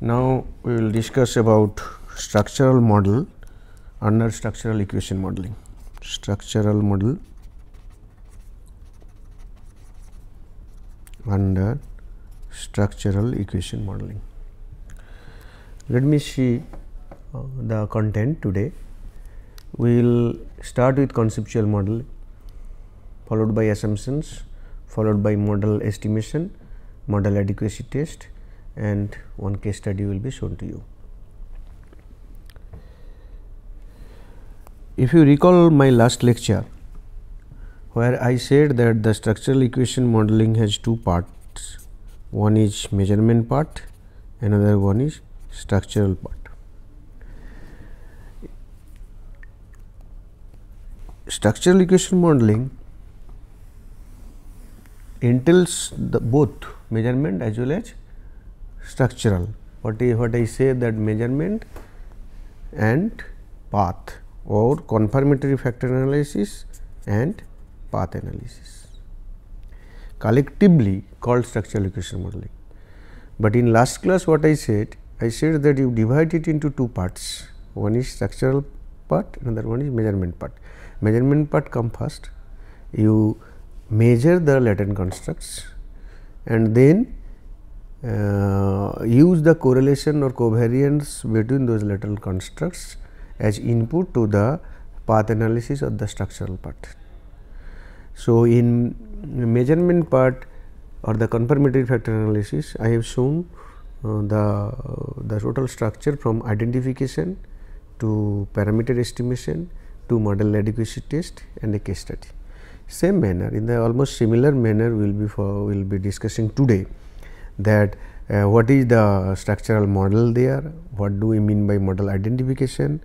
Now we will discuss about structural model under structural equation modeling. Structural model under structural equation modeling. Let me see the content today. We will start with conceptual model, followed by assumptions, followed by model estimation, model adequacy test, and one case study will be shown to you. If you recall my last lecture, where I said that the structural equation modeling has two parts, one is measurement part, another one is structural part. Structural equation modeling entails the both measurement as well as structural. What I say that measurement and path or confirmatory factor analysis and path analysis, collectively called structural equation modeling. But in last class what I said that you divide it into two parts, one is structural part, another one is measurement part. Measurement part come first, you measure the latent constructs and then use the correlation or covariance between those latent constructs as input to the path analysis of the structural part. So, in measurement part or the confirmatory factor analysis, I have shown the total structure from identification to parameter estimation to model adequacy test and a case study. Same manner, in the almost similar manner we will be discussing today that what is the structural model there, what do we mean by model identification,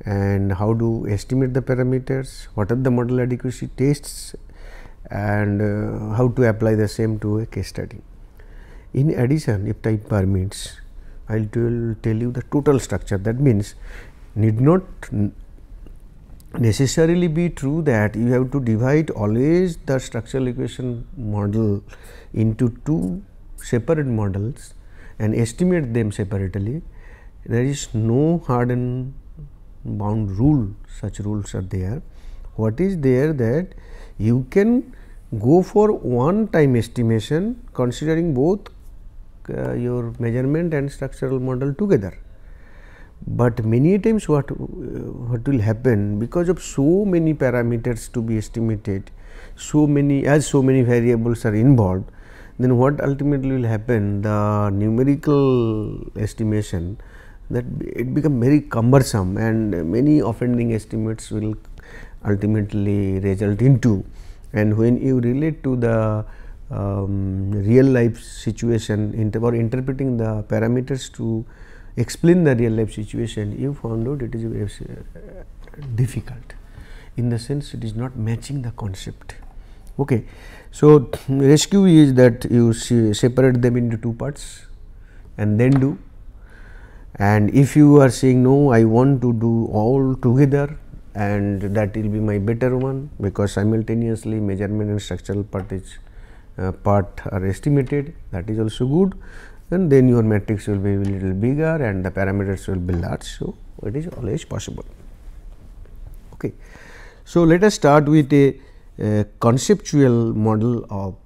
and how to estimate the parameters, what are the model adequacy tests, and how to apply the same to a case study. In addition, if time permits, I will tell you the total structure. That means, need not necessarily be true that you have to divide always the structural equation model into two separate models and estimate them separately. There is no hard and bound rule, such rules are there. What is there that you can go for one time estimation considering both your measurement and structural model together. But many times what will happen, because of so many parameters to be estimated, so many variables are involved, then what ultimately will happen, the numerical estimation, that it become very cumbersome and many offending estimates will ultimately result into. And when you relate to the real life situation or interpreting the parameters to explain the real life situation, you found out it is very difficult, in the sense it is not matching the concept. Okay. So, rescue is that you separate them into two parts and then do, and if you are saying no, I want to do all together, and that will be my better one, because simultaneously measurement and structural part are estimated, that is also good, and then your matrix will be a little bigger and the parameters will be large. So, it is always possible. Okay. So, let us start with a conceptual model of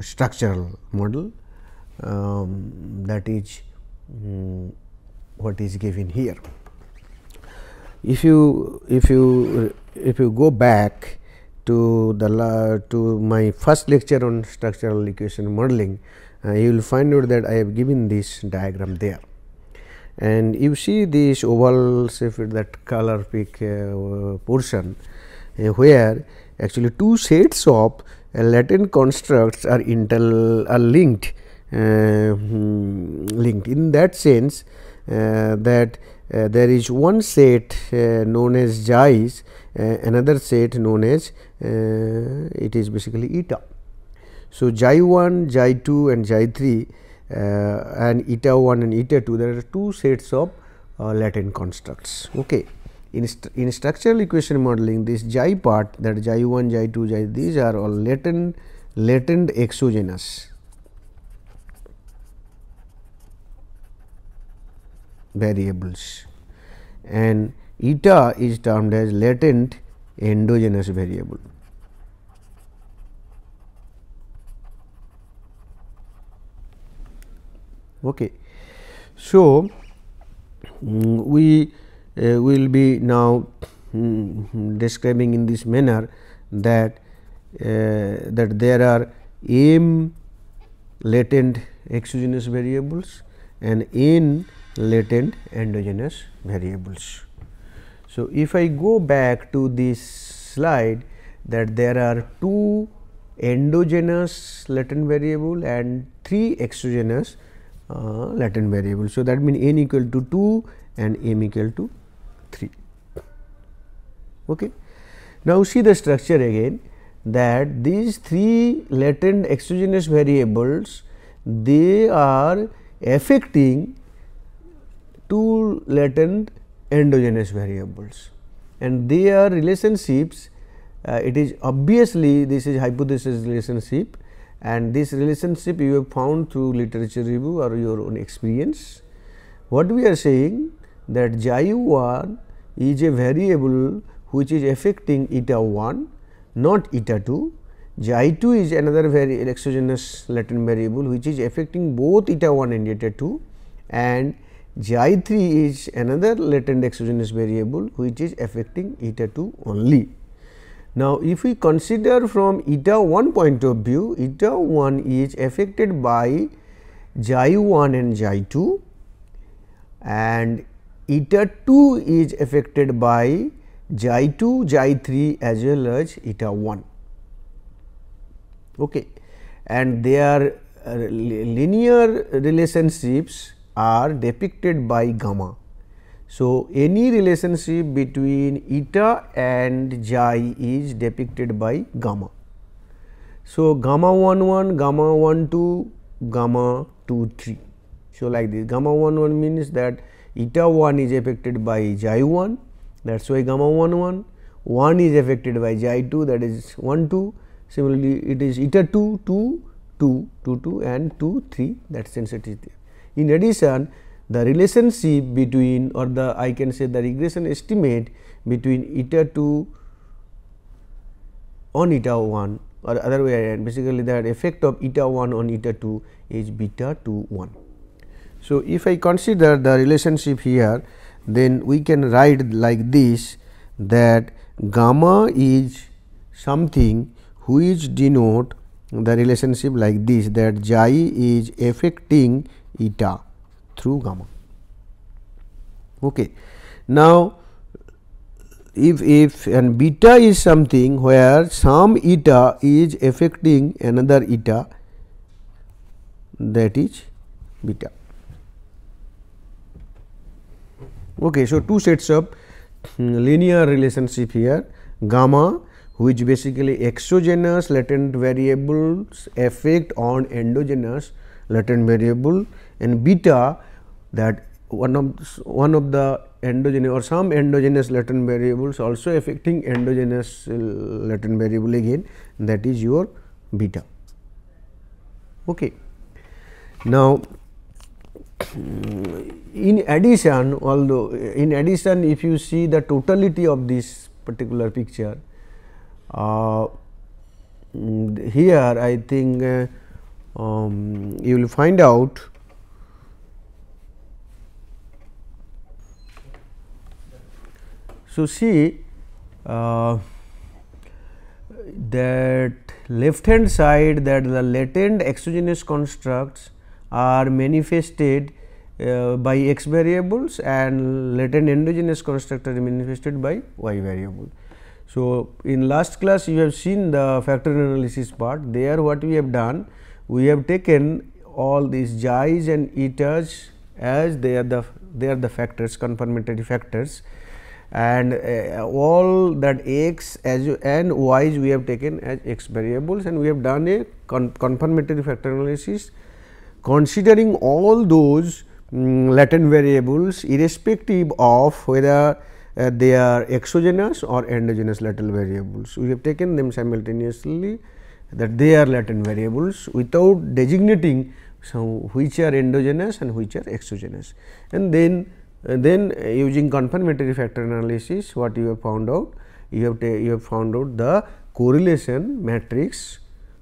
structural model, that is what is given here. If you go back to my first lecture on structural equation modeling, you will find out that I have given this diagram there, and you see this oval shape, that color pick portion, where actually two sets of latent constructs are linked. In that sense, that there is one set known as Xi's, another set known as it is basically eta. So, Xi 1, Xi 2 and Xi 3 and eta 1 and eta 2, there are two sets of latent constructs. Okay. In structural equation modeling, this Xi part, that Xi 1, Xi 2, Xi, these are all latent exogenous. variables, and eta is termed as latent endogenous variable. Okay. So, we will be now describing in this manner that there are m latent exogenous variables and n latent endogenous variables. So, if I go back to this slide, that there are 2 endogenous latent variable and 3 exogenous latent variable. So, that means n equal to 2 and m equal to 3. Okay. Now, see the structure again, that these 3 latent exogenous variables, they are affecting 2 latent endogenous variables, and their relationships, it is obviously this is hypothesis relationship, and this relationship you have found through literature review or your own experience. What we are saying, that xi 1 is a variable which is affecting eta 1, not eta 2. Xi 2 is another very exogenous latent variable which is affecting both eta 1 and eta 2, and xi 3 is another latent exogenous variable which is affecting eta 2 only. Now, if we consider from eta 1 point of view, eta 1 is affected by xi 1 and xi 2, and eta 2 is affected by xi 2, xi 3 as well as eta 1. Okay. And their linear relationships are depicted by gamma. So, any relationship between eta and xi is depicted by gamma. So, gamma 1 1, gamma 1 2, gamma 2 3. So, like this, gamma 1 1 means that eta 1 is affected by xi 1, that is why gamma 1 1, 1 is affected by xi 2, that is 1 2. Similarly, it is eta 2 2 2 2 2 and 2 3, that sensitivity. In addition, the relationship between, or the I can say the regression estimate between eta 2 on eta 1, or other way around, basically the effect of eta 1 on eta 2 is beta 2 1. So, if I consider the relationship here, then we can write like this, that gamma is something which denote the relationship like this, that xi is affecting eta through gamma. Okay. Now, if and beta is something where some eta is affecting another eta, that is beta. Okay. So, 2 sets of linear relationship here, gamma which basically exogenous latent variables affect on endogenous latent variable, and beta that one of the endogenous or some endogenous latent variables also affecting endogenous latent variable again, that is your beta. Okay. Now, in addition, if you see the totality of this particular picture, here I think you will find out so see that left hand side, that the latent exogenous constructs are manifested by x variables, and latent endogenous construct are manifested by y variable. So, in last class you have seen the factor analysis part. There what we have done, we have taken all these xi's and etas as they are the factors, confirmatory factors, and all that x as and y's we have taken as x variables, and we have done a confirmatory factor analysis considering all those latent variables irrespective of whether they are exogenous or endogenous latent variables. We have taken them simultaneously, that they are latent variables without designating So, which are endogenous and which are exogenous, and then using confirmatory factor analysis, what you have found out? You have found out the correlation matrix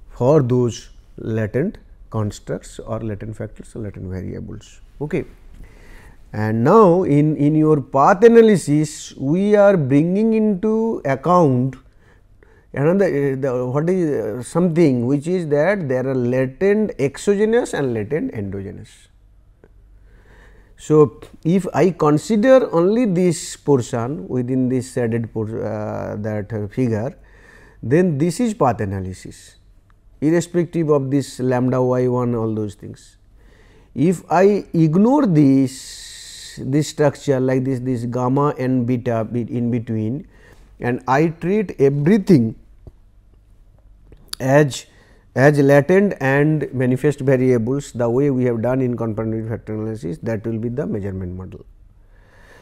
for those latent constructs or latent factors or latent variables. Okay. And now, in your path analysis, we are bringing into account another what is something which is that there are latent exogenous and latent endogenous. So, if I consider only this portion within this shaded that figure, then this is path analysis irrespective of this lambda y 1 all those things. If I ignore this structure like this gamma and beta in between, and I treat everything as latent and manifest variables the way we have done in confirmatory factor analysis, that will be the measurement model.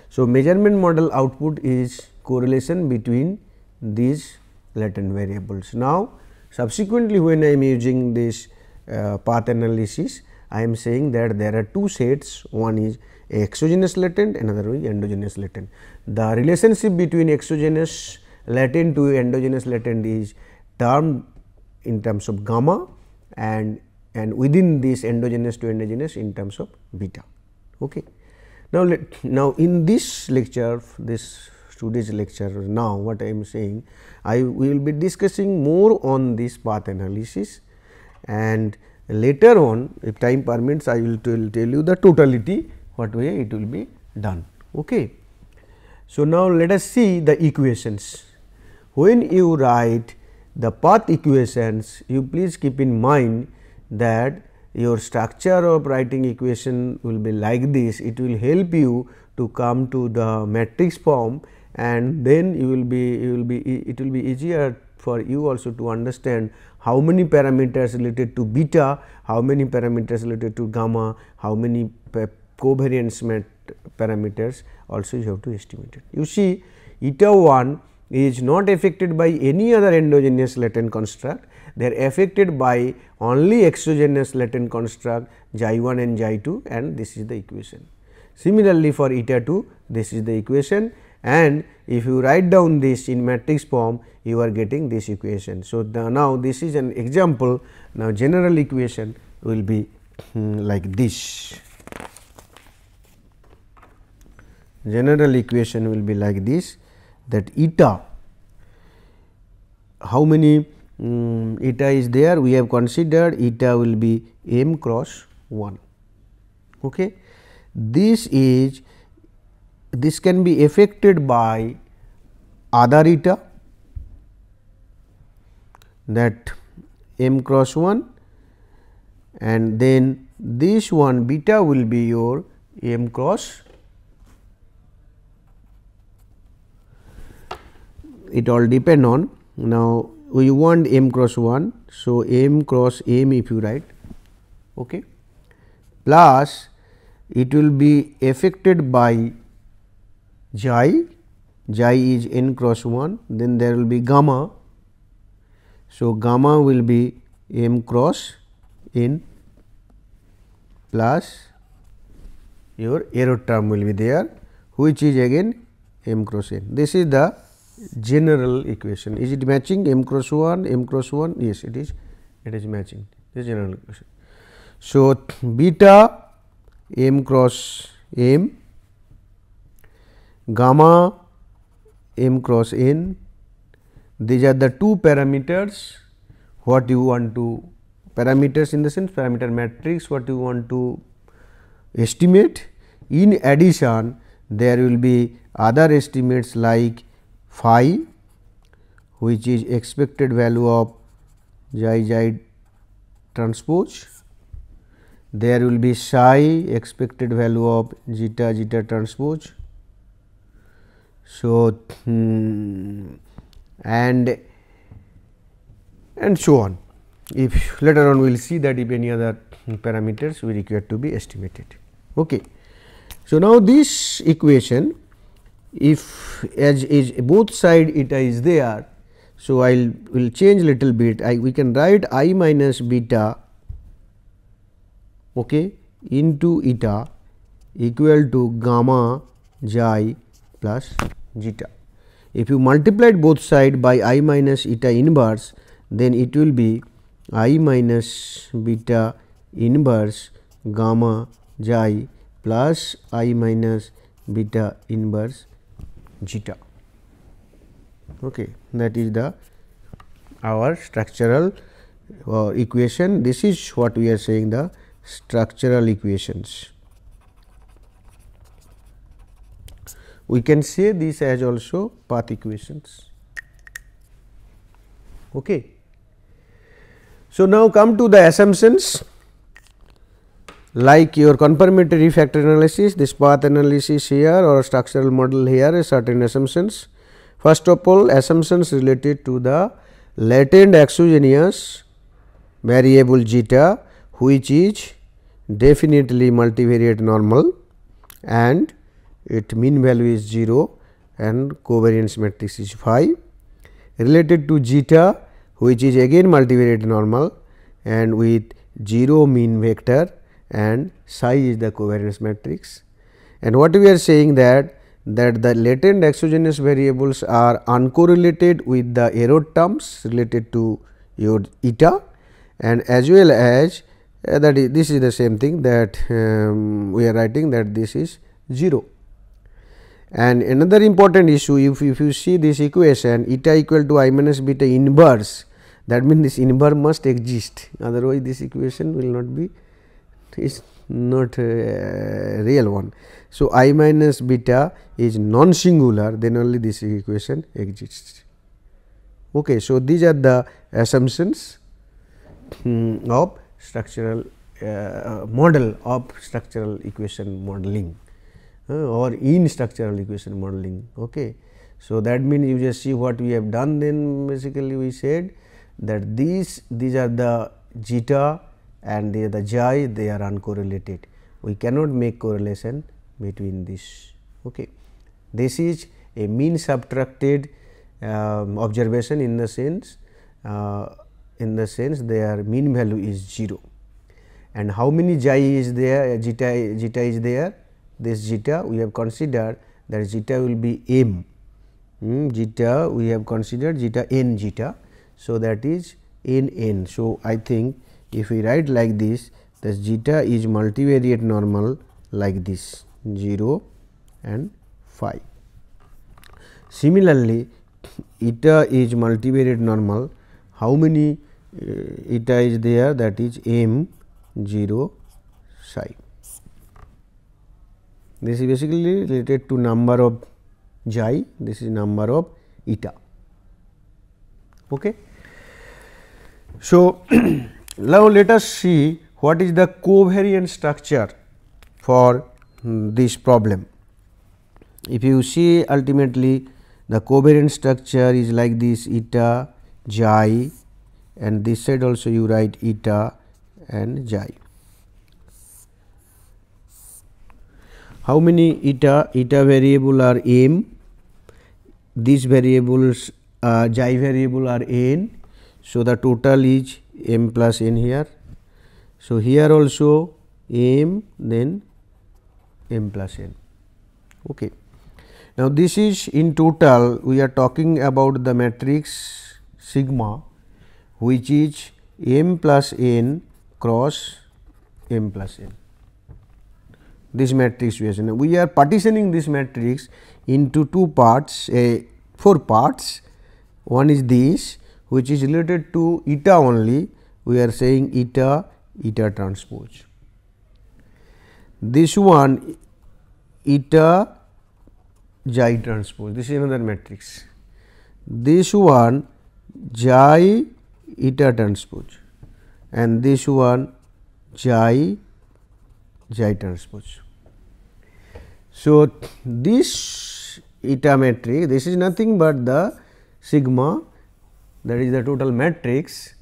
So, measurement model output is correlation between these latent variables. Now, subsequently when I am using this path analysis, I am saying that there are two sets, one is exogenous latent, another is endogenous latent. The relationship between exogenous latent to endogenous latent is termed in terms of gamma, and within this endogenous to endogenous in terms of beta. Okay. Now, in this lecture, this today's lecture, now what I am saying, I will be discussing more on this path analysis, and later on if time permits I will tell you the totality what way it will be done. Okay. So, now let us see the equations. When you write the path equations, you please keep in mind that your structure of writing equation will be like this. It will help you to come to the matrix form, and then it will be easier for you also to understand how many parameters related to beta, how many parameters related to gamma, how many covariance parameters also you have to estimate it. You see, eta 1 is not affected by any other endogenous latent construct, they are affected by only exogenous latent construct xi 1 and xi 2, and this is the equation. Similarly, for eta 2 this is the equation, and if you write down this in matrix form, you are getting this equation. So, now this is an example. Now, general equation will be like this. General equation will be like this, that eta, how many eta is there? We have considered eta will be m cross 1. Okay. This can be affected by other eta, that m cross 1, and then this one beta will be your m cross, it all depend on. Now, we want m cross 1. So, m cross m if you write, okay, plus it will be affected by xi is n cross 1, then there will be gamma. So, gamma will be m cross n plus your error term will be there, which is again m cross n. This is the general equation. Is it matching? M cross 1, m cross 1? Yes, it is matching. This is general equation. So, beta m cross m, gamma m cross n, these are the two parameters what you want to, parameters in the sense parameter matrix what you want to estimate. In addition, there will be other estimates like phi, which is expected value of xi transpose. There will be psi, expected value of zeta transpose. So, and so on. If later on we will see that if any other parameters we require to be estimated. Okay. So, now this equation, if as is both side eta is there, so I will change little bit. We can write I minus beta okay, into eta equal to gamma xi plus zeta. If you multiplied both sides by I minus eta inverse, then it will be I minus beta inverse gamma xi plus I minus beta inverse zeta. Okay, that is the our structural equation. This is what we are saying, the structural equations. We can say this as also path equations. Okay. So, now come to the assumptions, like your confirmatory factor analysis, this path analysis here or structural model here, certain assumptions. First of all, assumptions related to the latent exogenous variable zeta, which is definitely multivariate normal and its mean value is 0 and covariance matrix is 5, related to zeta, which is again multivariate normal and with 0 mean vector and psi is the covariance matrix. And what we are saying that the latent exogenous variables are uncorrelated with the error terms related to your eta, and as well as that is, this is the same thing that we are writing that this is 0. And another important issue, if you see this equation eta equal to I minus beta inverse, that means this inverse must exist, otherwise this equation will not be, is not a real one. So, I minus beta is non singular, then only this equation exists. Okay. So, these are the assumptions of structural model of structural equation modeling or in structural equation modeling. Okay. So, that means you just see what we have done, then basically we said that these are the zeta and they are the xi, they are uncorrelated. We cannot make correlation between this. Okay. This is a mean subtracted observation in the sense their mean value is 0. And how many xi is there, zeta is there, this zeta we have considered that zeta will be m, zeta we have considered zeta n zeta. So, that is n n. So, I think if we write like this, the zeta is multivariate normal like this 0 and 5. Similarly, eta is multivariate normal, how many eta is there, that is m 0 psi. This is basically related to number of xi, this is number of eta. Okay. So, now let us see what is the covariance structure for this problem. If you see ultimately the covariance structure is like this eta xi, and this side also you write eta and xi. How many eta? Eta variable are m, these variables xi variable are n. So, the total is m plus n here. So, here also m, then m plus n. Okay. Now, this is in total we are talking about the matrix sigma, which is m plus n cross m plus n. This matrix we are partitioning this matrix into two parts, 4 parts. One is this, which is related to eta only, we are saying eta transpose. This one eta xi transpose, this is another matrix. This one xi eta transpose and this one xi transpose. So, this eta matrix, this is nothing but the sigma, that is the total matrix,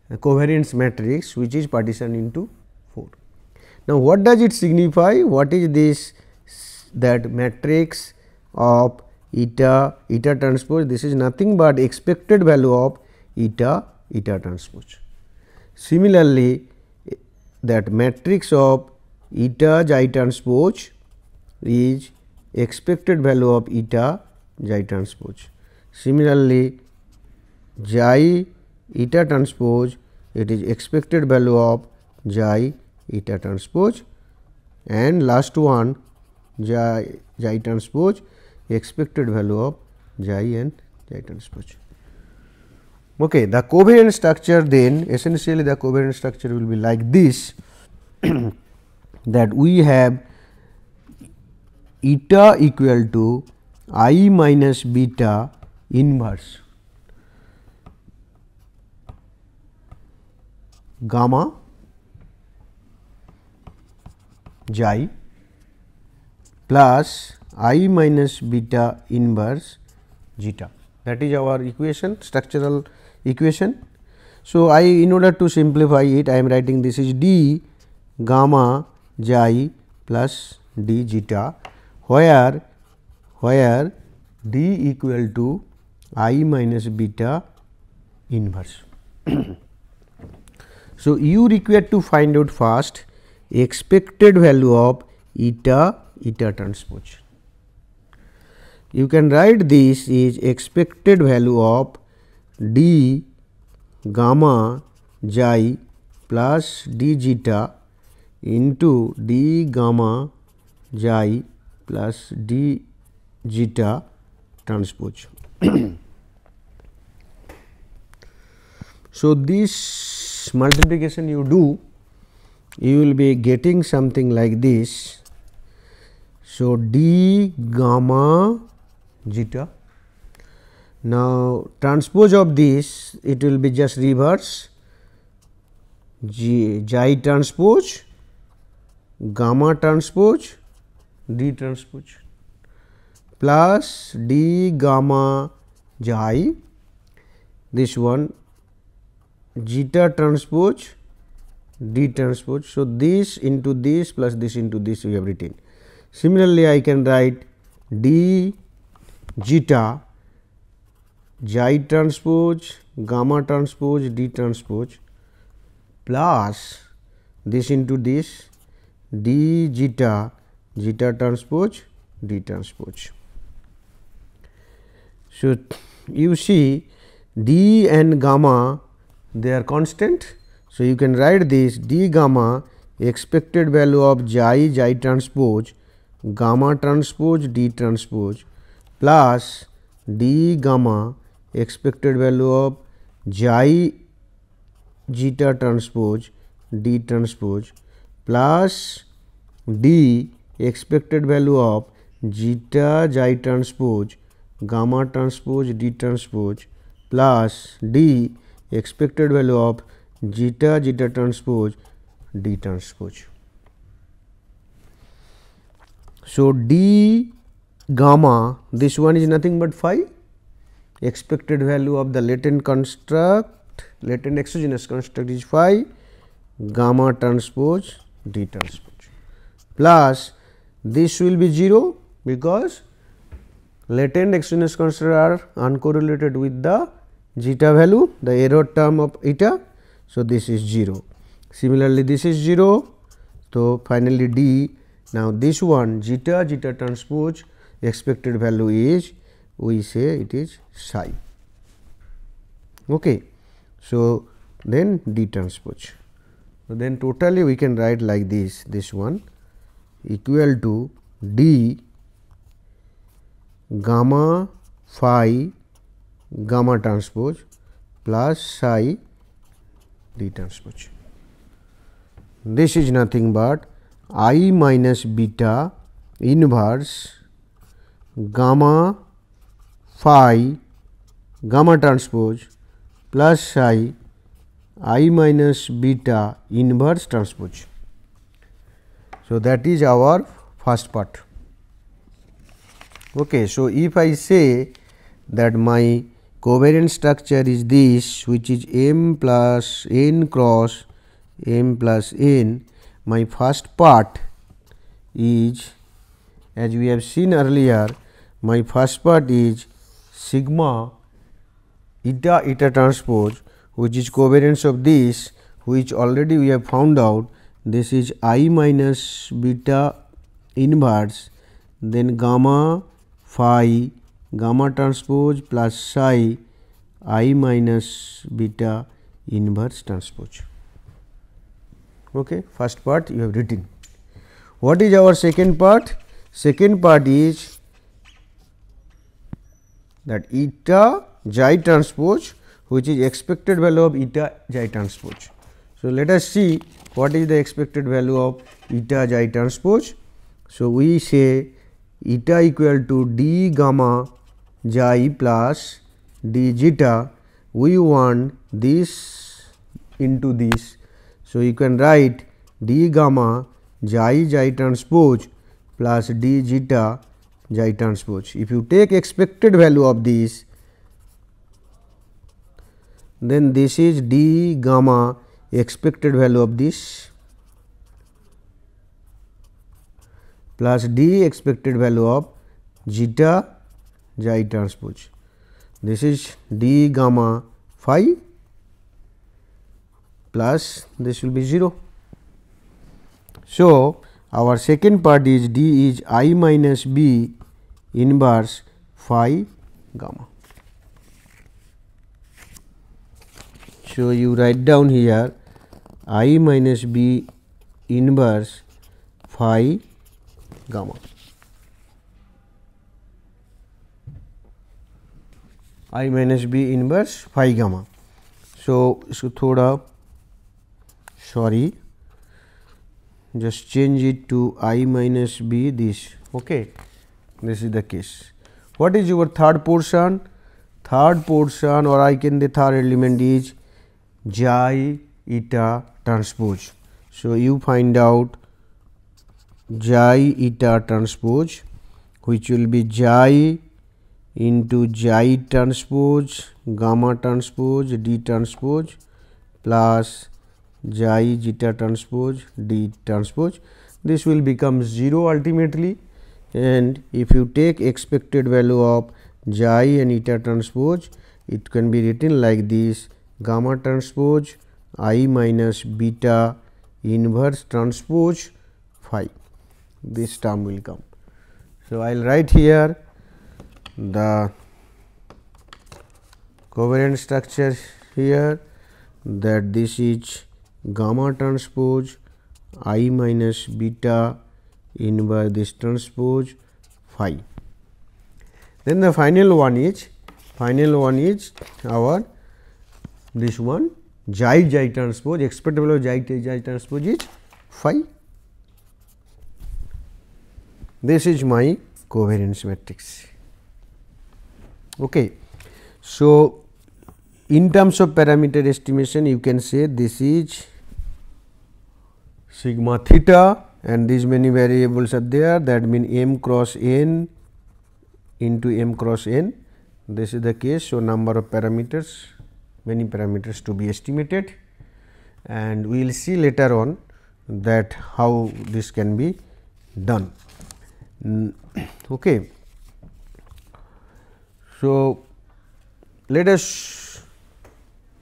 the covariance matrix, which is partitioned into 4. Now, what does it signify? What is this? That matrix of eta transpose, this is nothing but expected value of eta transpose. Similarly, that matrix of eta xi transpose is expected value of eta xi transpose. Similarly, xi eta transpose, it is expected value of xi eta transpose, and last one xi transpose, expected value of xi and xi transpose. Okay, the covariant structure then, essentially the covariant structure will be like this that we have eta equal to I minus beta inverse gamma xi plus I minus beta inverse zeta. That is our equation, structural equation. So, in order to simplify it, I am writing this is d gamma xi plus d zeta, where d equal to I minus beta inverse. So, you require to find out first expected value of eta transpose. You can write this is expected value of d gamma xi plus d zeta into d gamma xi plus d zeta transpose. So, this multiplication you do, you will be getting something like this. So, d gamma zeta. Now, transpose of this, it will be just reverse xi transpose gamma transpose d transpose plus d gamma xi, this one zeta transpose d transpose. So, this into this plus this into this we have written. Similarly, I can write d zeta xi transpose gamma transpose d transpose plus this into this d zeta transpose d transpose. So, you see d and gamma, they are constant. So, you can write this d gamma expected value of xi transpose gamma transpose d transpose plus d gamma expected value of xi zeta transpose d transpose plus d expected value of zeta xi transpose gamma transpose d transpose plus d expected value of zeta transpose d transpose. So, d gamma, this one is nothing but phi, expected value of the latent construct, latent exogenous construct is phi gamma transpose d transpose, plus this will be 0 because latent exogenous construct are uncorrelated with the zeta value, the error term of eta. So, this is 0. Similarly, this is 0. So, finally, d. Now, this one zeta transpose expected value is, we say it is psi. Okay. So, then d transpose. So, then totally we can write like this one equal to d gamma phi gamma transpose plus psi d transpose. This is nothing but I minus beta inverse gamma phi gamma transpose plus psi I minus beta inverse transpose. So, that is our first part. Okay. So, if I say that my covariant structure is this, which is m plus n cross m plus n, my first part is, as we have seen earlier, my first part is sigma eta transpose, which is covariance of this, which already we have found out this is I minus beta inverse, then gamma phi gamma transpose plus psi I minus beta inverse transpose. Okay, first part you have written. What is our second part? Second part is that eta xi transpose, which is expected value of eta xi transpose. So, let us see what is the expected value of eta xi transpose. So, we say eta equal to d gamma xi plus d zeta. We want this into this. So, you can write d gamma xi transpose plus d zeta xi transpose. If you take expected value of this, then this is d gamma expected value of this plus d expected value of zeta xi transpose. This is d gamma phi plus this will be 0. So, our second part is d is I minus b inverse phi gamma. So, you write down here I minus b inverse phi gamma. I minus b inverse phi gamma. So, इसको थोड़ा sorry, just change it to I minus b this. Okay, this is the case. What is your third portion? Third portion, or I can the third element is xi eta transpose. So, you find out xi eta transpose, which will be xi into xi transpose gamma transpose d transpose plus xi zeta transpose d transpose. This will become 0 ultimately, and if you take expected value of xi and eta transpose, it can be written like this: gamma transpose I minus beta inverse transpose phi. This term will come. So, I will write here the covariant structure here, that this is gamma transpose I minus beta inverse this transpose phi. Then the final one is our this one xi transpose, expected value of xi transpose is phi. This is my covariance matrix. Okay. So, in terms of parameter estimation, you can say this is sigma theta and these many variables are there, that means m cross n into m cross n. This is the case. So, number of parameters, many parameters to be estimated, and we will see later on that how this can be done. Okay. So, let us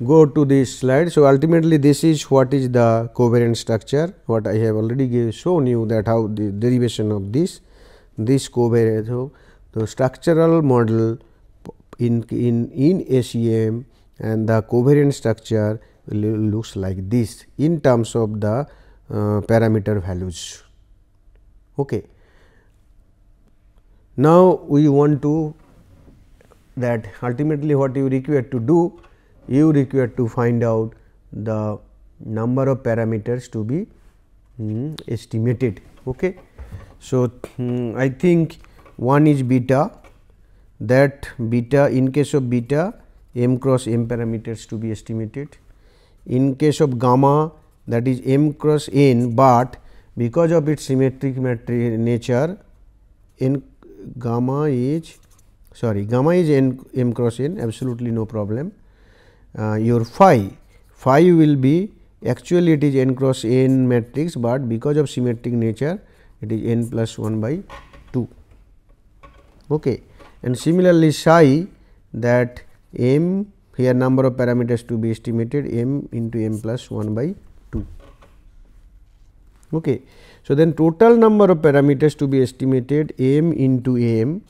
go to this slide. So, ultimately this is what is the covariant structure, what I have already shown you, that how the derivation of this covariant. So, the structural model in SEM and the covariant structure looks like this in terms of the parameter values. Okay. Now, we want to that ultimately what you require to do, you require to find out the number of parameters to be estimated. Okay. So, I think one is beta, that beta, in case of beta m cross m parameters to be estimated. In case of gamma, that is m cross n, but because of its symmetric nature, gamma is n m cross n, absolutely no problem. Your phi will be, actually it is n cross n matrix, but because of symmetric nature it is n plus 1 by 2. Okay. And similarly psi, that m, here number of parameters to be estimated, m into m plus 1 by 2. Okay. So, then total number of parameters to be estimated m into m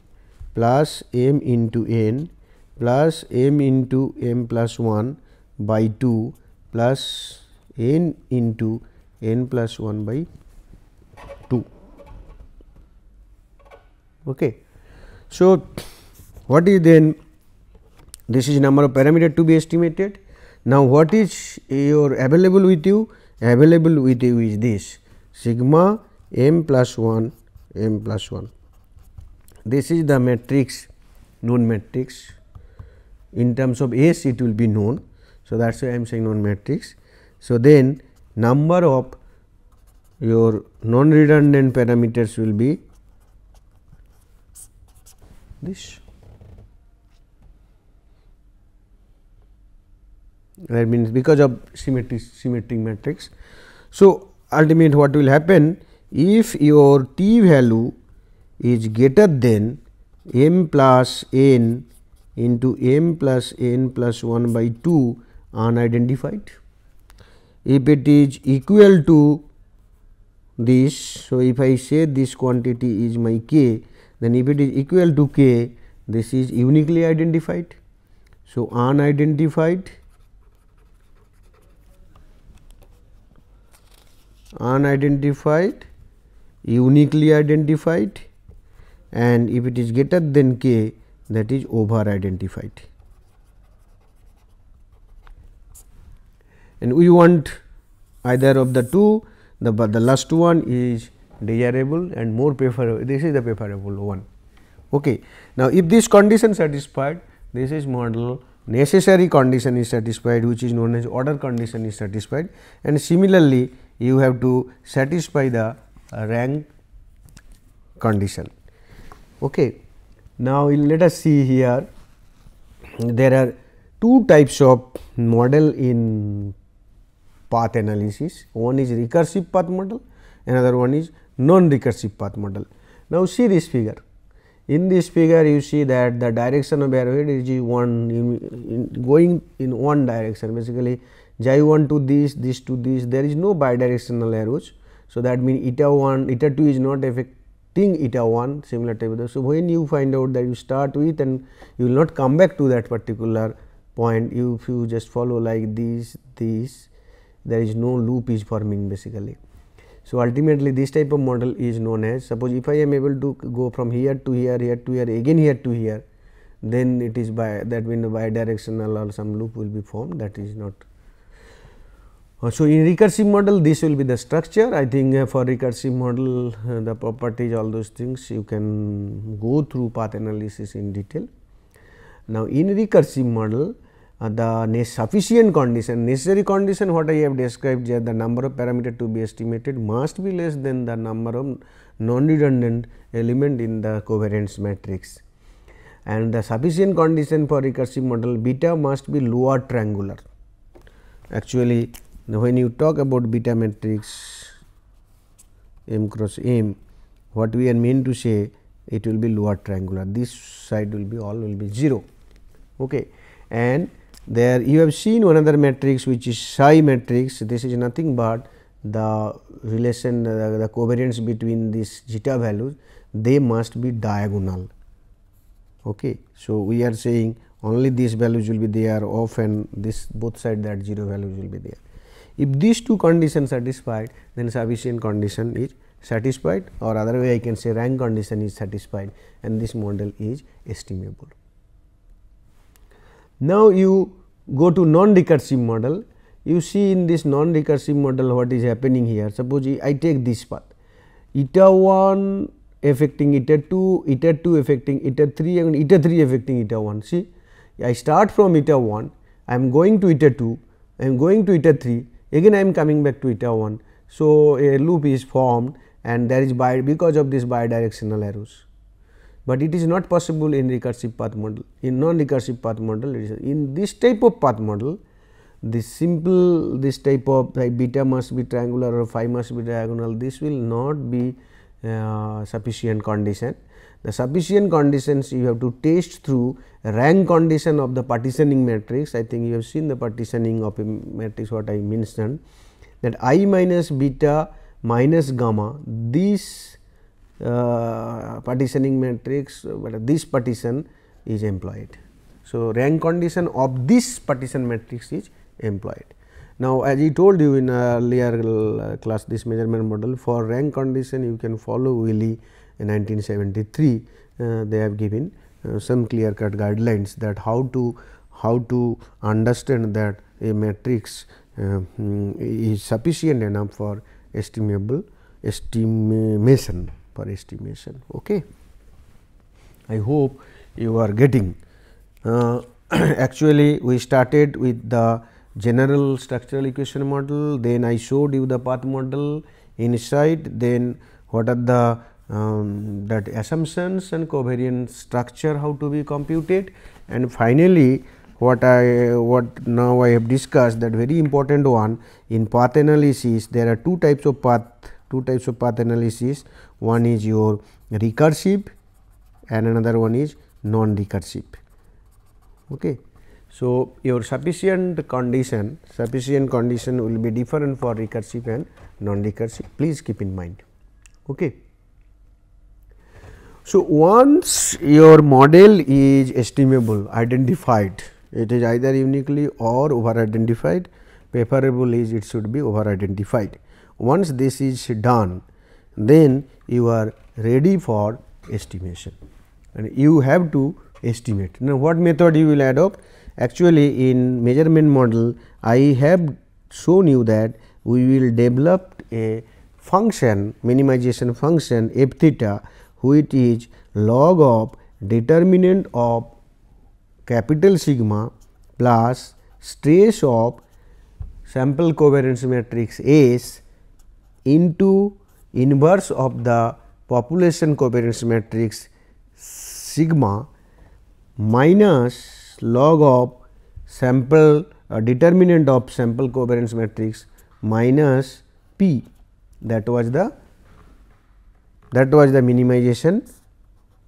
plus m into n plus m into m plus 1 by 2 plus n into n plus 1 by 2. Okay. So, what is then this is number of parameter to be estimated. Now, what is your available with you? Available with you is this sigma m plus 1 m plus 1. This is the matrix, known matrix. In terms of S it will be known. So, that is why I am saying known matrix. So, then number of your non redundant parameters will be this. That means because of symmetric matrix. So, ultimate what will happen if your t value is greater than m plus n into m plus n plus 1 by 2 unidentified. If it is equal to this, so if I say this quantity is my k, then if it is equal to k, this is uniquely identified. So, unidentified, uniquely identified, and if it is greater than k, that is over identified. And we want either of the two, the last one is desirable and more preferable, this is the preferable one. Okay. Now, if this condition satisfied, this is model necessary condition is satisfied, which is known as order condition is satisfied, and similarly you have to satisfy the rank condition. Okay. Now, let us see here, there are two types of model in path analysis. One is recursive path model, another one is non-recursive path model. Now, see this figure. In this figure, you see that the direction of arrowhead is going in one direction, basically j 1 to this to this, there is no bidirectional arrows. So, that means eta 1, eta 2 is not affecting eta 1, similar type of. So, when you find out that you start with and you will not come back to that particular point, if you just follow like this, there is no loop is forming basically. So, ultimately this type of model is known as, suppose if I am able to go from here to here, here to here, again here to here, then it is by that means bidirectional or some loop will be formed, that is not. So, in recursive model this will be the structure. I think for recursive model the properties, all those things you can go through path analysis in detail. Now, in recursive model the sufficient condition, necessary condition what I have described here, the number of parameter to be estimated must be less than the number of non-redundant element in the covariance matrix, and the sufficient condition for recursive model beta must be lower triangular. Actually, when you talk about beta matrix m cross m, what we are meant to say, it will be lower triangular, this side will be all will be 0. Okay. And there you have seen one other matrix which is psi matrix. This is nothing but the relation, the covariance between these zeta values, they must be diagonal. Okay. So, we are saying only these values will be there of, and this both side that 0 values will be there. If these two conditions satisfied, then sufficient condition is satisfied, or other way I can say rank condition is satisfied, and this model is estimable. Now, you go to non-recursive model, you see in this non-recursive model what is happening here. Suppose I take this path, eta 1 affecting eta 2, eta 2 affecting eta 3 and eta 3 affecting eta 1. See, I start from eta 1, I am going to eta 2, I am going to eta 3, again I am coming back to eta 1. So, a loop is formed, and there is because of this bidirectional arrows. But it is not possible in recursive path model. In non-recursive path model, in this type of path model, this type of beta must be triangular or phi must be diagonal, this will not be sufficient condition. The sufficient conditions you have to test through rank condition of the partitioning matrix. I think you have seen the partitioning of a matrix what I mentioned, that I minus beta minus gamma, this partitioning matrix, this partition is employed. So, rank condition of this partition matrix is employed. Now, as I told you in earlier class, this measurement model, for rank condition you can follow Wiley in 1973. They have given some clear cut guidelines that how to understand that a matrix is sufficient enough for estimation. Okay. I hope you are getting. Actually, we started with the general structural equation model, then I showed you the path model inside, then what are the that assumptions and covariance structure how to be computed, and finally, what now I have discussed, that very important one in path analysis. There are two types of path analysis. One is your recursive and another one is non-recursive. Okay. So, your sufficient condition will be different for recursive and non-recursive, please keep in mind. Okay. So, once your model is estimable, identified, it is either uniquely or over identified, preferable is it should be over identified. Once this is done, then you are ready for estimation and you have to estimate. Now, what method you will adopt? Actually, in measurement model, I have shown you that we will develop a function, minimization function f theta, which is log of determinant of capital sigma plus stress of sample covariance matrix S into inverse of the population covariance matrix sigma minus log of sample determinant of sample covariance matrix minus p. That was the minimization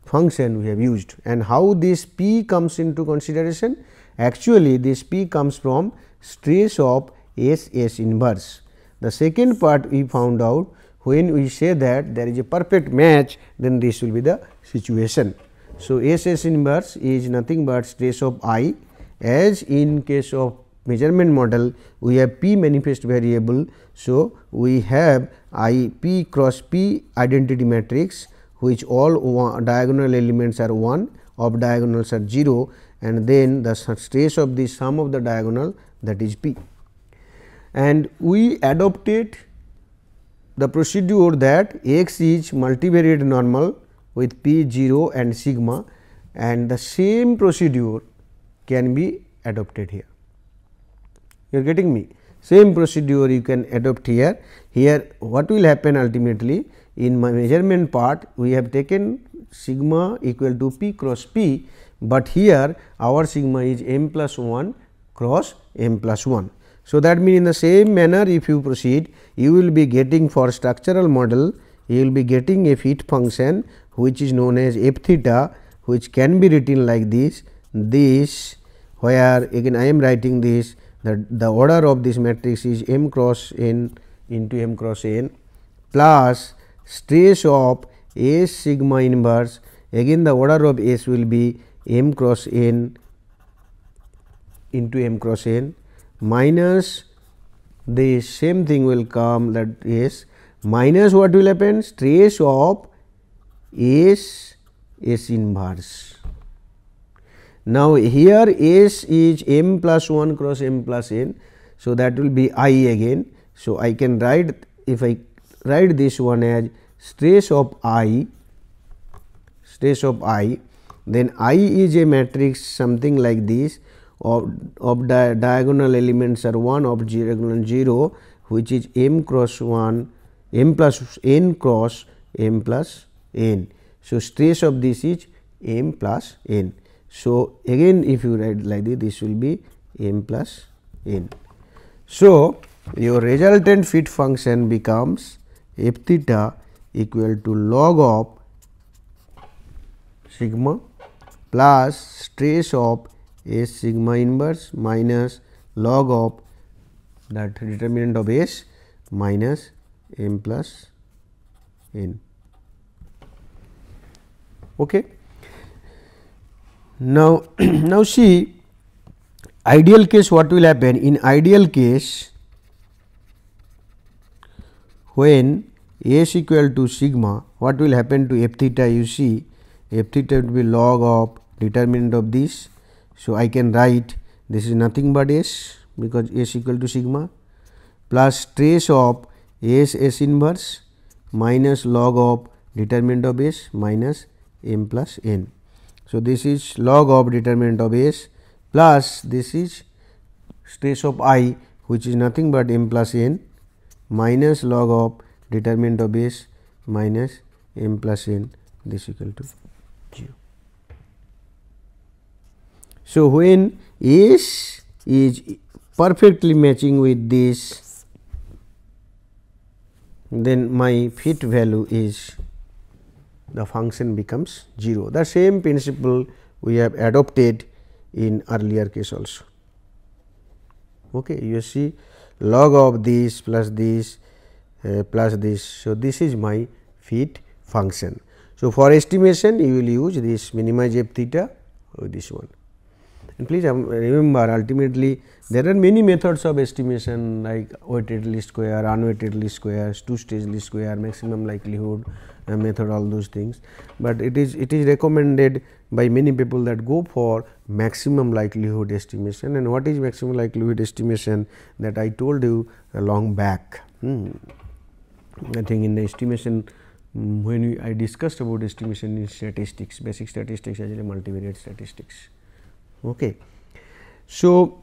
function we have used. And how this p comes into consideration? Actually, this p comes from stress of S inverse. The second part we found out, when we say that there is a perfect match, then this will be the situation. So, S inverse is nothing but stress of I, as in case of measurement model we have p manifest variable. So, we have I p cross p identity matrix, which all diagonal elements are 1, off diagonals are 0, and then the stress of the sum of the diagonal, that is p. And we adopted the procedure that x is multivariate normal with p 0 and sigma, and the same procedure can be adopted here. You are getting me? Same procedure you can adopt here. Here what will happen ultimately, in my measurement part we have taken sigma equal to p cross p, but here our sigma is m plus 1 cross m plus 1. So, that means in the same manner if you proceed, you will be getting for structural model, you will be getting a fit function which is known as f theta, which can be written like this, where again I am writing this, that the order of this matrix is m cross n into m cross n plus stress of S sigma inverse, again the order of S will be m cross n into m cross n, minus the same thing will come, that is minus what will happen, stress of S inverse. Now, here S is m plus 1 cross m plus n. So, that will be I again. So, I can write, if I write this one as stress of I, then I is a matrix something like this, of diagonal elements are 1, of diagonal 0, which is m cross 1, m plus n cross m plus n. So, stress of this is m plus n. So, again if you write like this, this will be m plus n. So, your resultant fit function becomes f theta equal to log of sigma plus stress of S sigma inverse minus log of that determinant of S minus m plus n. Okay. Now, now see ideal case, what will happen? In ideal case, when S equal to sigma, what will happen to f theta? You see f theta will be log of determinant of this. So, I can write this is nothing but S, because S equal to sigma, plus trace of S inverse minus log of determinant of S minus m plus n. So, this is log of determinant of S plus this is trace of I, which is nothing but m plus n minus log of determinant of S minus m plus n, this equal to 0. So, when S is perfectly matching with this, then my fit value is, the function becomes 0. The same principle we have adopted in earlier case also. Okay, you see log of this plus this plus this. So, this is my fit function. So, for estimation you will use this minimize f theta with this one. And please remember, ultimately there are many methods of estimation like weighted least square, unweighted least square, two stage least square, maximum likelihood method, all those things, but it is recommended by many people that go for maximum likelihood estimation. And what is maximum likelihood estimation, that I told you long back. I think in the estimation, when I discussed about estimation in statistics, basic statistics as well as multivariate statistics. Okay. So,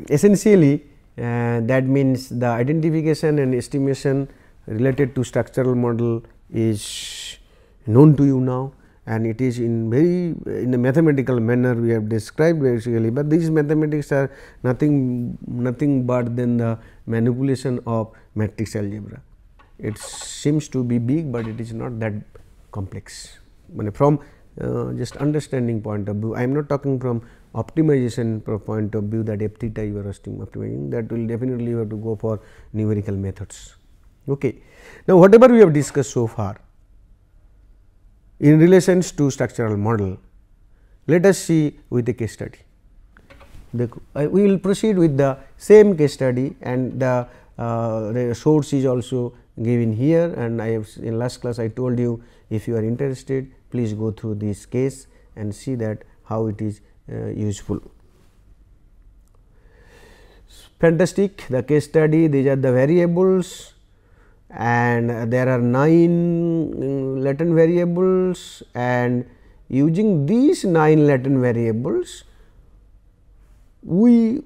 essentially that means the identification and estimation related to structural model is known to you now, and it is in a mathematical manner we have described basically, but these mathematics are nothing but then the manipulation of matrix algebra. It seems to be big, but it is not that complex. From just understanding point of view, I am not talking from optimization point of view, that f theta you are optimizing, that will definitely you have to go for numerical methods. Okay. Now, whatever we have discussed so far in relations to structural model, let us see with a case study. We will proceed with the same case study, and the source is also given here, and I have in last class I told you, if you are interested, please go through this case and see that how it is useful. Fantastic, the case study, these are the variables, and there are 9 latent variables, and using these 9 latent variables we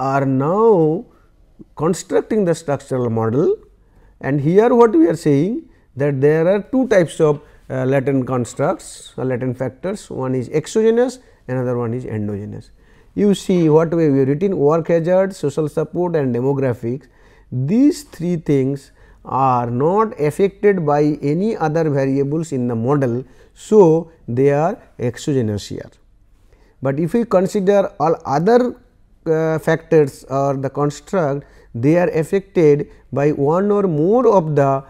are now constructing the structural model. And here what we are saying, that there are 2 types of latent constructs or latent factors, one is exogenous, another one is endogenous. You see what we have written, work hazard, social support and demographics, these 3 things are not affected by any other variables in the model. So, they are exogenous here, but if we consider all other factors or the construct, they are affected by one or more of the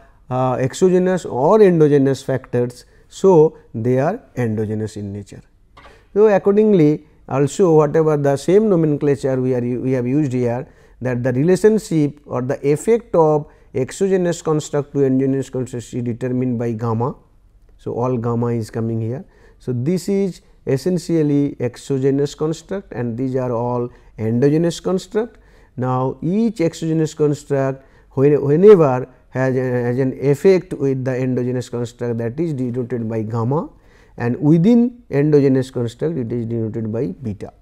exogenous or endogenous factors. So, they are endogenous in nature. So, accordingly also whatever the same nomenclature we have used here, that the relationship or the effect of exogenous construct to endogenous construct is determined by gamma. So, all gamma is coming here. So, this is essentially exogenous construct and these are all endogenous construct. Now, each exogenous construct whenever has an effect with the endogenous construct, that is denoted by gamma, and within endogenous construct it is denoted by beta.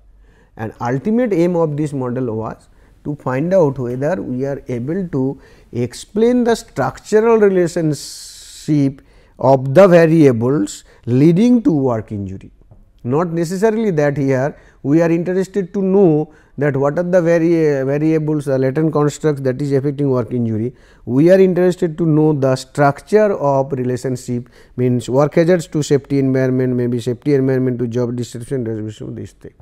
And ultimate aim of this model was to find out whether we are able to explain the structural relationship of the variables leading to work injury. Not necessarily that here we are interested to know that what are the variables or latent constructs that is affecting work injury. We are interested to know the structure of relationship, means work hazards to safety environment, maybe safety environment to job distribution, this thing.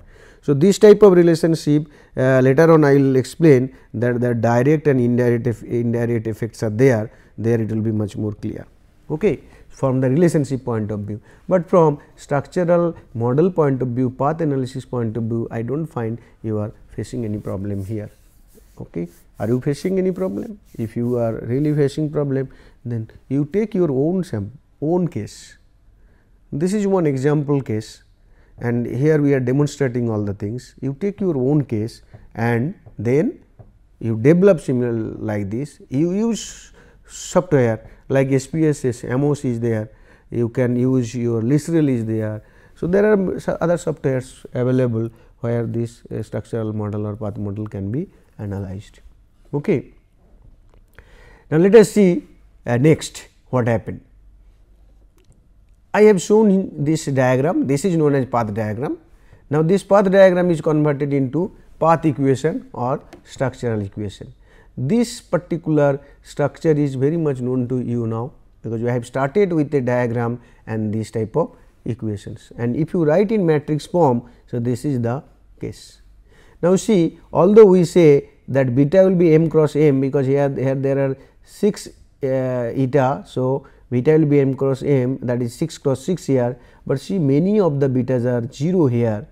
So, this type of relationship later on I will explain that the direct and indirect effects are there it will be much more clear. Okay. From the relationship point of view, but from structural model point of view, path analysis point of view, I do not find you are facing any problem here. Okay. Are you facing any problem? If you are really facing problem, then you take your own case. This is one example case, and here we are demonstrating all the things. You take your own case and then you develop similar like this. You use software like SPSS, AMOS is there, you can use your LISREL is there. So, there are other softwares available where this structural model or path model can be analyzed. Okay. Now, let us see next what happened. I have shown this diagram, this is known as path diagram. Now, this path diagram is converted into path equation or structural equation. This particular structure is very much known to you now, because you have started with a diagram and this type of equations, and if you write in matrix form. So, this is the case. Now, see, although we say that beta will be m cross m, because here there are 6 eta. So, beta will be m cross m, that is 6 cross 6 here, but see many of the betas are 0 here,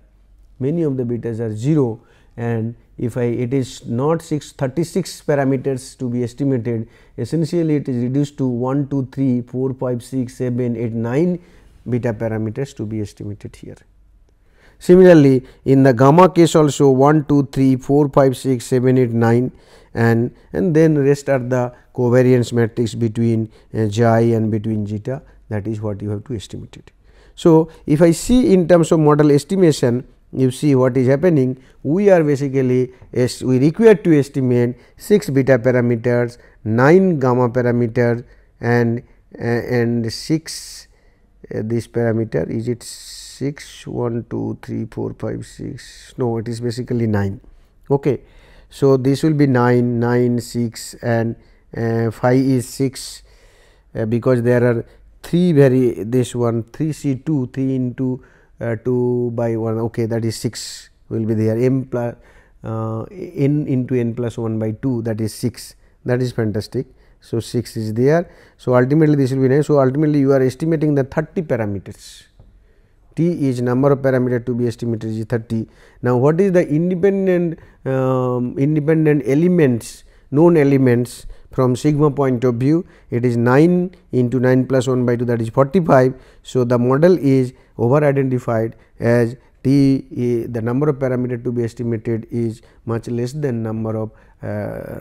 many of the betas are 0, and if it is not 36 parameters to be estimated, essentially it is reduced to 1, 2, 3, 4, 5, 6, 7, 8, 9 beta parameters to be estimated here. Similarly, in the gamma case also 1, 2, 3, 4, 5, 6, 7, 8, 9, and then rest are the covariance matrix between xi and between zeta, that is what you have to estimate it. So, if I see in terms of model estimation, you see what is happening, we are basically we require to estimate 6 beta parameters, 9 gamma parameters, and 6 this parameter. Is it 6, 1, 2, 3, 4, 5, 6, no, it is basically 9. Okay. So, this will be 9, 9, 6 and 5 is 6, because there are 3 this one 3 C2, 3 into 2 by 1, okay, that is 6 will be there, m plus n into n plus 1 by 2, that is 6, that is fantastic. So, 6 is there. So, ultimately this will be 9. So, ultimately you are estimating the 30 parameters, T is number of parameter to be estimated is 30. Now, what is the independent elements, known elements from sigma point of view? It is 9 into 9 plus 1 by 2, that is 45. So, the model is over identified as T, the number of parameter to be estimated is much less than number of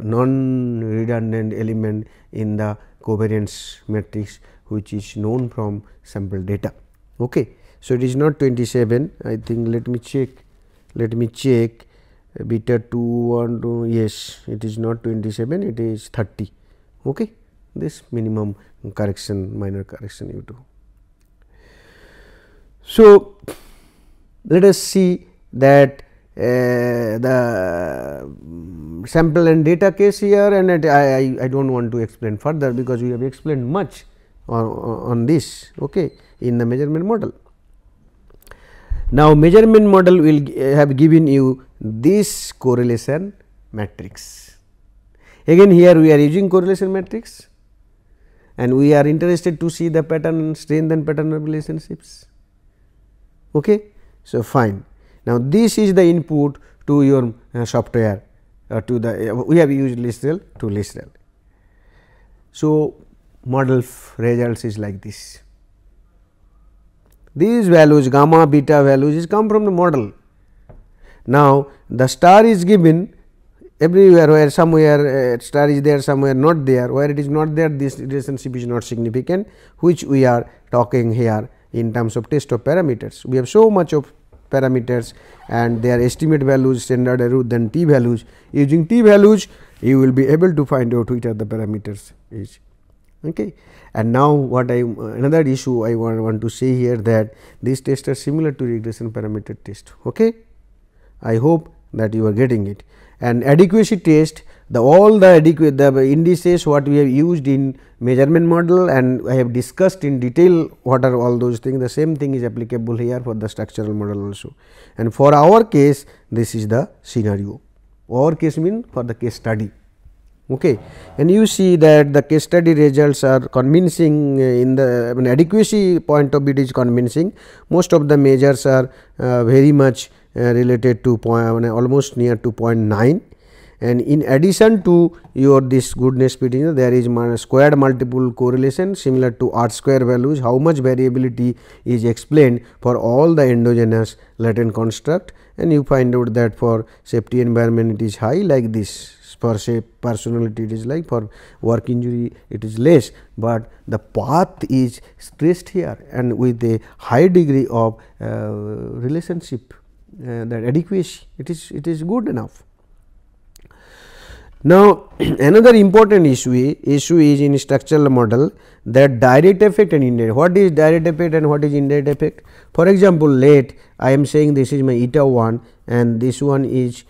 non redundant element in the covariance matrix, which is known from sample data. Okay. So, it is not 27, I think, let me check beta 2 1 2, yes, it is not 27, it is 30. Okay. This minimum correction, minor correction you do. So, let us see that the sample and data case here, and I do not want to explain further, because we have explained much on this, okay, in the measurement model. Now, measurement model will have given you this correlation matrix. Again, here we are using correlation matrix, and we are interested to see the pattern, strength and pattern relationships. Okay. So, fine. Now, this is the input to your software, to the we have used LISREL to LISREL. So, model results is like this. These values, gamma, beta values is come from the model. Now, the star is given everywhere, where somewhere star is there, somewhere not there, where it is not there, this relationship is not significant, which we are talking here in terms of test of parameters. We have so much of parameters and their estimate values, standard error, then t values. Using t values, you will be able to find out which are the parameters is. Okay. And now, what another issue I want to say here, that these tests are similar to regression parameter test. Okay. I hope that you are getting it. And adequacy test all the adequate the indices what we have used in measurement model, and I have discussed in detail what are all those things. The same thing is applicable here for the structural model also, and for our case this is the scenario. Our case mean for the case study. Okay. And you see that the case study results are convincing in the adequacy point of view, it is convincing. Most of the measures are very much related to almost near to 0.9, and in addition to your this goodness fit index, there is squared multiple correlation similar to R square values, how much variability is explained for all the endogenous latent construct, and you find out that for safety environment it is high like this. For say personality it is like, for work injury it is less, but the path is stressed here and with a high degree of relationship, that adequacy, it is good enough. Now, another important issue is in structural model, that direct effect and indirect. What is direct effect and what is indirect effect? For example, let I am saying this is my eta 1 and this one is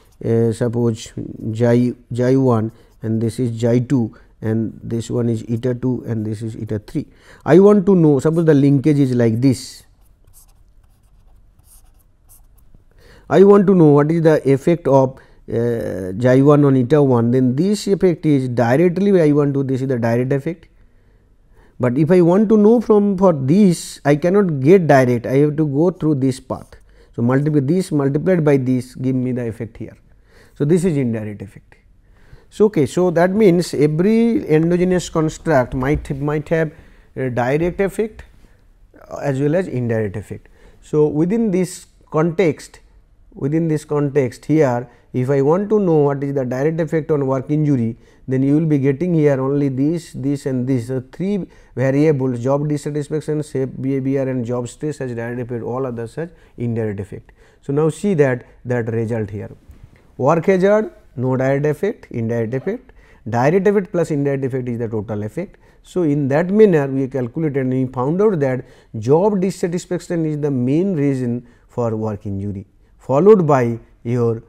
suppose xi 1 and this is xi 2 and this one is eta 2 and this is eta 3. I want to know, suppose the linkage is like this. I want to know what is the effect of xi 1 on eta 1, then this effect is directly I want to, this is the direct effect. But if I want to know for this, I cannot get direct, I have to go through this path. So, this multiplied by this give me the effect here. So, this is indirect effect. So, okay, so that means every endogenous construct might have a direct effect as well as indirect effect. So, within this context here, if I want to know what is the direct effect on work injury, then you will be getting here only this and this. So, 3 variables, job dissatisfaction, safe behavior and job stress as direct effect, all others as indirect effect. So, now see that result here. Work hazard, no direct effect, indirect effect, direct effect plus indirect effect is the total effect. So, in that manner we calculated and we found out that job dissatisfaction is the main reason for work injury, followed by your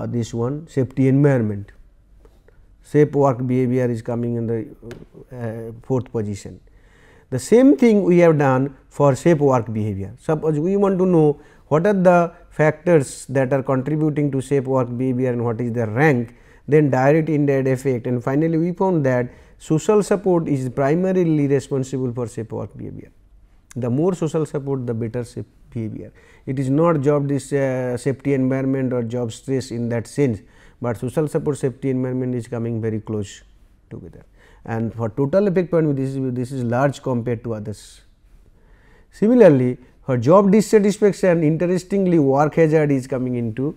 this one safety environment. Safe work behavior is coming in the 4th position. The same thing we have done for safe work behavior. Suppose we want to know what are the factors that are contributing to safe work behavior and what is their rank, then direct indirect effect, and finally, we found that social support is primarily responsible for safe work behavior. The more social support, the better safe behavior. It is not job safety environment or job stress in that sense, but social support safety environment is coming very close together, and for total effect point this is large compared to others. Similarly, for job dissatisfaction, interestingly work hazard is coming into.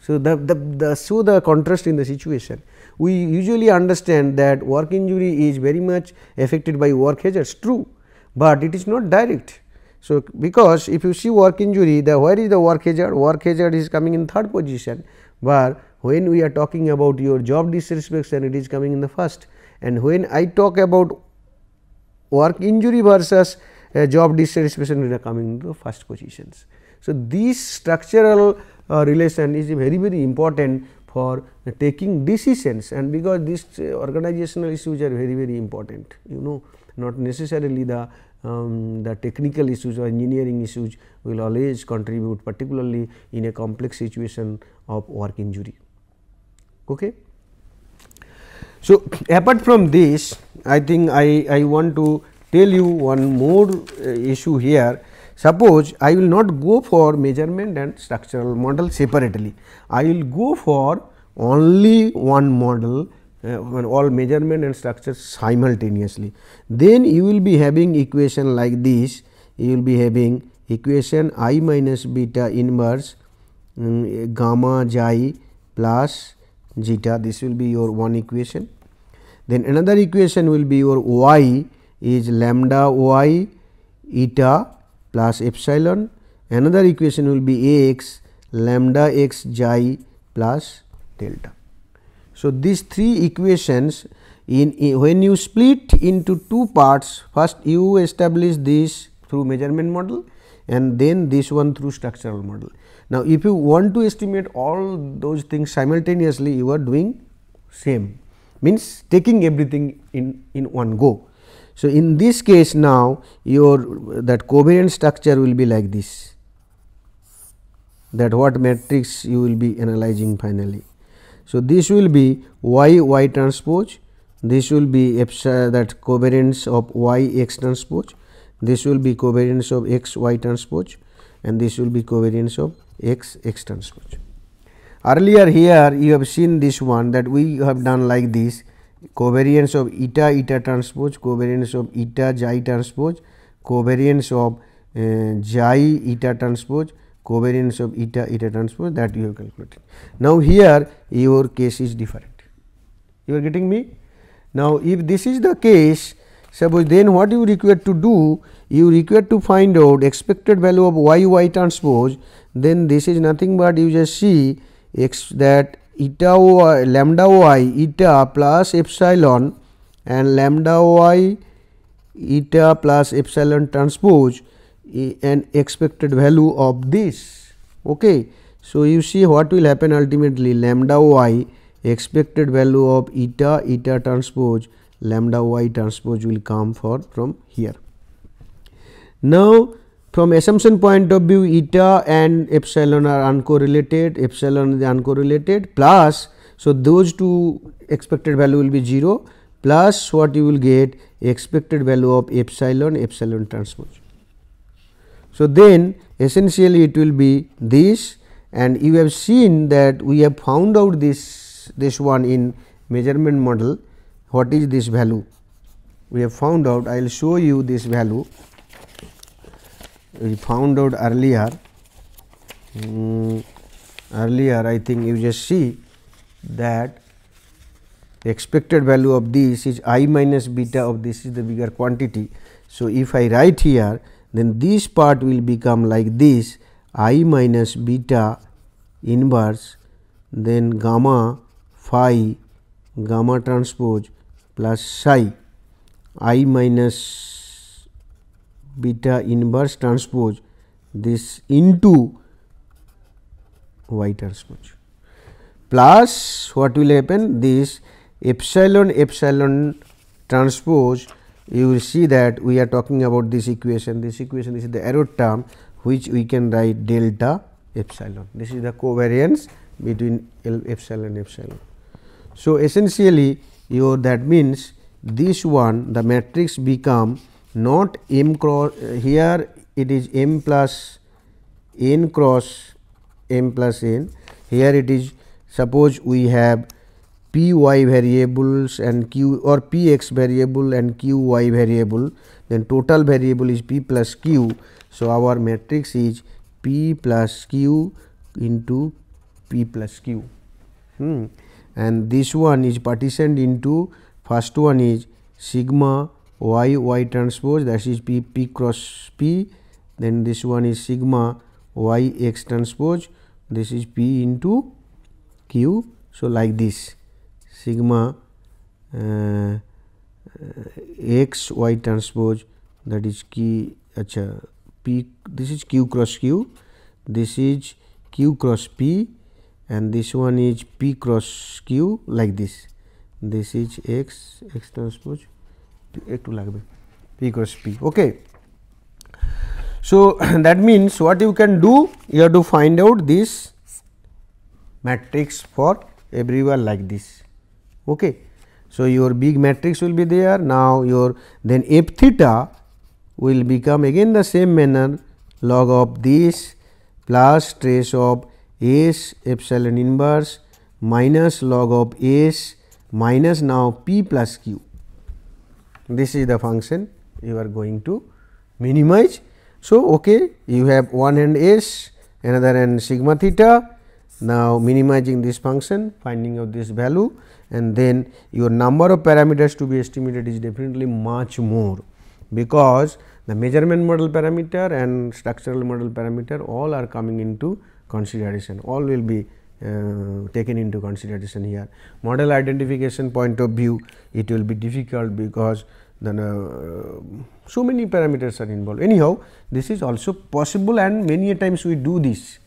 So, the contrast in the situation. We usually understand that work injury is very much affected by work hazards, true, but it is not direct. So, because if you see work injury, where is the work hazard? Work hazard is coming in 3rd position, but when we are talking about your job dissatisfaction, it is coming in the 1st, and when I talk about work injury versus job dissatisfaction, it is coming into the 1st positions. So, this structural relation is very important for taking decisions, and because these organizational issues are very important, not necessarily the technical issues or engineering issues will always contribute, particularly in a complex situation of work injury. Okay. So, apart from this, I think I want to tell you one more issue here. Suppose I will not go for measurement and structural model separately, I will go for only one model, all measurement and structure simultaneously. Then you will be having equation like this, you will be having equation I minus beta inverse gamma xi plus zeta, this will be your one equation. Then another equation will be your y is lambda y eta plus epsilon, another equation will be x lambda x xi plus delta. So, these 3 equations when you split into 2 parts, first you establish this through measurement model and then this one through structural model. Now, if you want to estimate all those things simultaneously, you are doing same, means taking everything in one go. So, in this case now your that covariance structure will be like this, that what matrix you will be analyzing finally. So, this will be y transpose, this will be that covariance of y x transpose, this will be covariance of x y transpose, and this will be covariance of x x transpose. Earlier here you have seen this one, that we have done like this: covariance of eta eta transpose, covariance of eta xi transpose, covariance of xi eta transpose, covariance of eta eta transpose, that you have calculated. Now, here your case is different. You are getting me? Now, if this is the case, suppose then what you require to do? You require to find out expected value of y transpose. Then this is nothing but you just see x, that eta y lambda y eta plus epsilon and lambda y eta plus epsilon transpose an expected value of this. Okay. So, you see what will happen ultimately, lambda y expected value of eta eta transpose lambda y transpose will come from here. Now, from assumption point of view, eta and epsilon are uncorrelated, epsilon is uncorrelated, plus, so those two expected value will be 0, plus what you will get expected value of epsilon epsilon transpose. So, then essentially it will be this, and you have seen that we have found out this one in measurement model. What is this value? We have found out, I will show you this value. We found out earlier, I think you just see that the expected value of this is I minus beta of this is the bigger quantity. So, if I write here, then this part will become like this, I minus beta inverse, then gamma phi gamma transpose plus psi I minus beta inverse transpose this into y transpose, plus what will happen, this epsilon epsilon transpose. You will see that we are talking about this equation, this is the arrow term which we can write delta epsilon. This is the covariance between epsilon epsilon. So, essentially your, that means this one, the matrix become not m cross, here it is m plus n cross m plus n, here it is, suppose we have p y variables and q, or p x variable and q y variable, then total variable is p plus q. So, our matrix is p plus q into p plus q, and this one is partitioned into, first one is sigma y transpose, that is p cross p, then this one is sigma y x transpose, this is p into q. So, like this sigma x y transpose, that is p, this is q cross q, this is q cross p, and this one is p cross q, like this. This is x transpose p cross p. Okay. So, that means what you can do, you have to find out this matrix for everyone like this. Okay. So, your big matrix will be there. Now, your then f theta will become again the same manner, log of this plus trace of s epsilon inverse minus log of s minus now p plus q. This is the function you are going to minimize. So, okay, you have one hand s, another hand sigma theta. Now, minimizing this function, finding out this value, and then your number of parameters to be estimated is definitely much more, because the measurement model parameter and structural model parameter all are coming into consideration, all will be taken into consideration here. Model identification point of view, it will be difficult because then so many parameters are involved. Anyhow, this is also possible, and many a times we do this,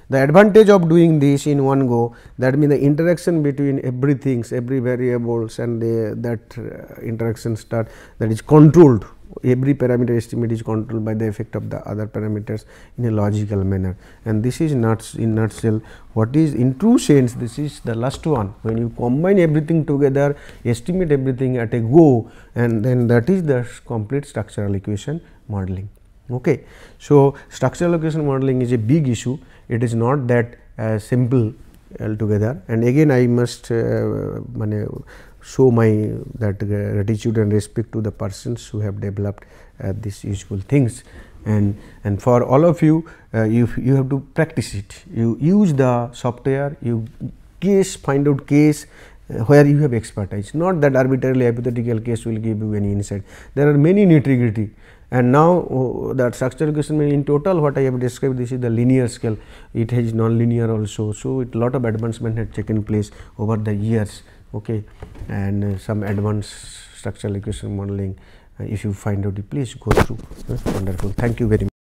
The advantage of doing this in one go, that means the interaction between everything, every variables and that interaction start, that is controlled. Every parameter estimate is controlled by the effect of the other parameters in a logical manner, and this is not in nutshell what is in true sense. This is the last one, when you combine everything together, estimate everything at a go, and then that is the complete structural equation modeling. Okay. So, structural equation modeling is a big issue, it is not that simple altogether, and again I must show my that gratitude and respect to the persons who have developed these useful things, and for all of you, you have to practice it. You use the software, you find out case where you have expertise, not that arbitrarily hypothetical case will give you any insight. There are many nitty-gritty, and now that structural equation in total what I have described, this is the linear scale, it has non-linear also. So, it lot of advancement had taken place over the years. Okay. And some advanced structural equation modeling, if you find out, please go through. Wonderful. Thank you very much.